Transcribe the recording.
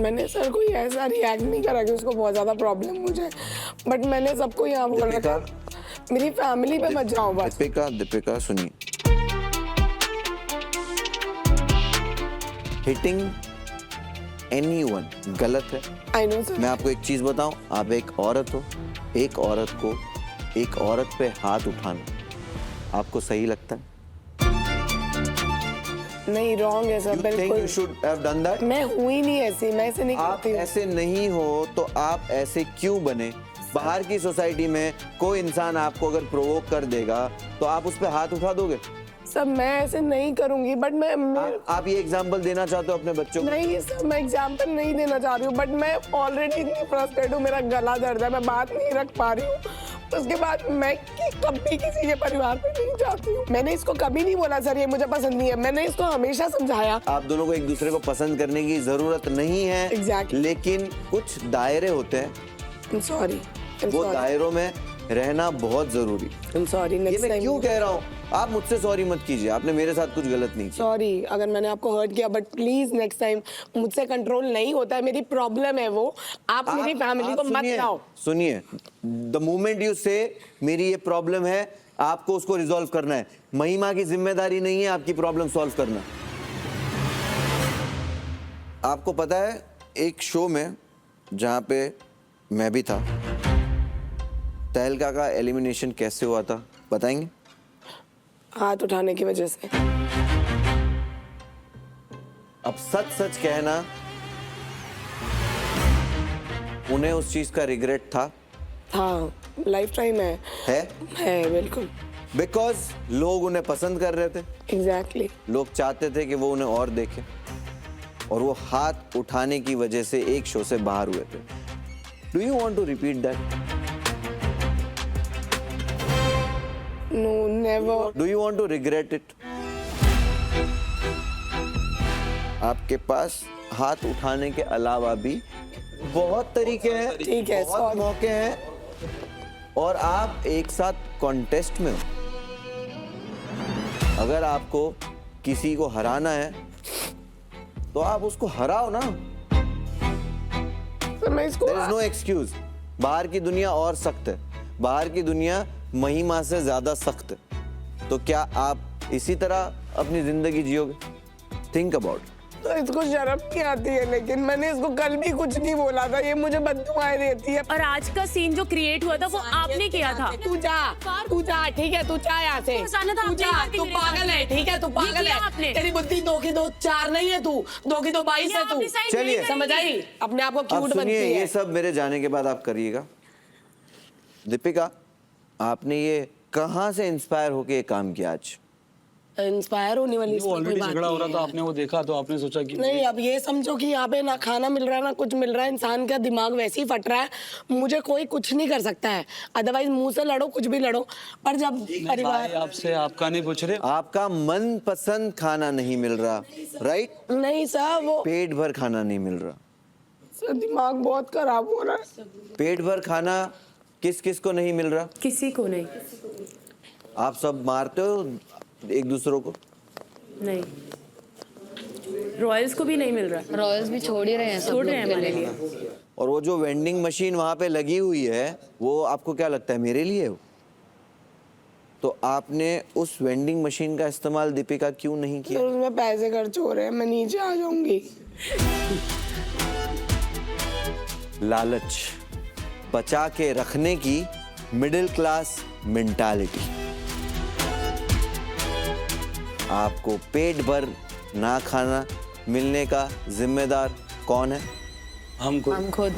मैंने सर कोई ऐसा रिएक्ट नहीं करा कि उसको बहुत ज्यादा प्रॉब्लम हो जाए, बट मैंने सबको यहाँ बोल रखा मेरी फैमिली पे मत जाओ बस। दीपिका सुनिए, हिटिंग एनीवन गलत है। I know sir. मैं आपको एक चीज बताऊं, आप एक औरत हो, एक औरत को एक औरत पे हाथ उठाना आपको सही लगता है? नहीं, रॉन्ग है सर, You think बिल्कुल। you should have done that? मैं हुई नहीं ऐसी, मैं ऐसे नहीं आप करती हूँ। ऐसे नहीं हो तो आप ऐसे क्यों बने? बाहर की सोसाइटी में कोई इंसान आपको अगर प्रोवोक कर देगा तो आप उस पे हाथ उठा दोगे? सर मैं ऐसे नहीं करूंगी, बट मैं आप ये एग्जाम्पल देना चाहते हो अपने बच्चों को? नहीं सर, मैं एग्जाम्पल नहीं देना चाह रही हूँ, बट मैं ऑलरेडी इतनी फ्रस्ट्रेट हूँ, मेरा गला दर्द है, मैं बात नहीं रख पा रही हूँ। उसके बाद मैं कभी किसी के परिवार पे नहीं जाती हूँ। मैंने इसको कभी नहीं बोला सर ये मुझे पसंद नहीं है, मैंने इसको हमेशा समझाया। आप दोनों को एक दूसरे को पसंद करने की जरूरत नहीं है। Exactly. लेकिन कुछ दायरे होते हैं, सॉरी, वो दायरों में रहना बहुत जरूरी। सॉरी, ये मैं क्यों कह रहा हूँ, आप मुझसे सॉरी मत कीजिए, आपने मेरे साथ कुछ गलत नहीं किया। सॉरी अगर मैंने आपको हर्ट किया, बट प्लीज नेक्स्ट टाइम मुझसे कंट्रोल नहीं होता है, मेरी प्रॉब्लम है वो। आप मेरी फैमिली को मत लाओ। सुनिए, द मोमेंट यू से मेरी ये प्रॉब्लम है, आपको उसको रिजॉल्व करना है। महिमा की जिम्मेदारी नहीं है आपकी प्रॉब्लम सॉल्व करना। आपको पता है एक शो में जहां पे मैं भी था, तहलका का एलिमिनेशन कैसे हुआ था बताएंगे? हाथ उठाने की वजह से। अब सच सच कहना, उन्हें उस चीज का रिग्रेट था? हाँ, लाइफ टाइम है बिल्कुल। बिकॉज लोग उन्हें पसंद कर रहे थे। एग्जैक्टली। लोग चाहते थे कि वो उन्हें और देखे, और वो हाथ उठाने की वजह से एक शो से बाहर हुए थे। Do you want to repeat that? No, never. Do you want to regret it? आपके पास हाथ उठाने के अलावा भी बहुत तरीके हैं, ठीक है, बहुत sorry. मौके हैं, और आप एक साथ कॉन्टेस्ट में हो। अगर आपको किसी को हराना है तो आप उसको हराओ ना। तो मैं इसको There is no excuse. बाहर की दुनिया और सख्त है, बाहर की दुनिया महिमा से ज्यादा सख्त है। तो क्या आप इसी तरह अपनी जिंदगी जियोगे? Think about. तो इसको शर्म नहीं आती है, लेकिन मैंने इसको कल भी कुछ नहीं बोला था, ये मुझे बददुआएं देती है। और आज का सीन जो क्रिएट हुआ था वो आपने किया था। तू जा, ठीक है, तू जा यहाँ से। तू जा, तू पागल है, ठीक है, तू पागल है। तेरी बुद्धि 2 की 2 4 नहीं है, तू 2 की 2 22 है तू। चलिए, समझ आई? अपने आप को अब क्यूट बनती सुनिए, है। ये सब मेरे जाने के बाद आप करिएगा। दीपिका, आपने ये कहाँ से इंस्पायर होके ये काम किया आज? इंस्पायर होने वाली वो ऑलरेडी झगड़ा हो रहा था, आपने वो देखा तो आपने सोचा कि नहीं, अब ये समझो कि यहाँ पे ना खाना मिल रहा है ना कुछ मिल रहा है, इंसान का दिमाग वैसे ही फट रहा है। मुझे कोई कुछ नहीं कर सकता है, अदरवाइज मुंह से लड़ो, कुछ भी लड़ो, पर जब परिवार आपसे आपका नहीं पूछ रहे। आपका मन पसंद खाना नहीं मिल रहा, राइट? नहीं सर, वो पेट भर खाना नहीं मिल रहा। सर दिमाग बहुत खराब हो रहा है। पेट भर खाना किस किस को नहीं मिल रहा? किसी को नहीं। आप सब मारते हो एक दूसरों को? नहीं, रॉयल्स को भी नहीं मिल रहा। रॉयल्स भी छोड़ ही रहे हैं, छोड़ रहे हैं हमारे लिए। और वो जो वेंडिंग मशीन वहां पे लगी हुई है, वो आपको क्या लगता है मेरे लिए हो? तो आपने उस वेंडिंग मशीन का इस्तेमाल दीपिका क्यों नहीं किया? सर उसमें पैसे खर्च हो रहे हैं, मैं नीचे आ जाऊंगी। लालच बचा के रखने की मिडिल क्लास मेंटालिटी। आपको पेट भर ना खाना मिलने का जिम्मेदार कौन है? हम हम खुद।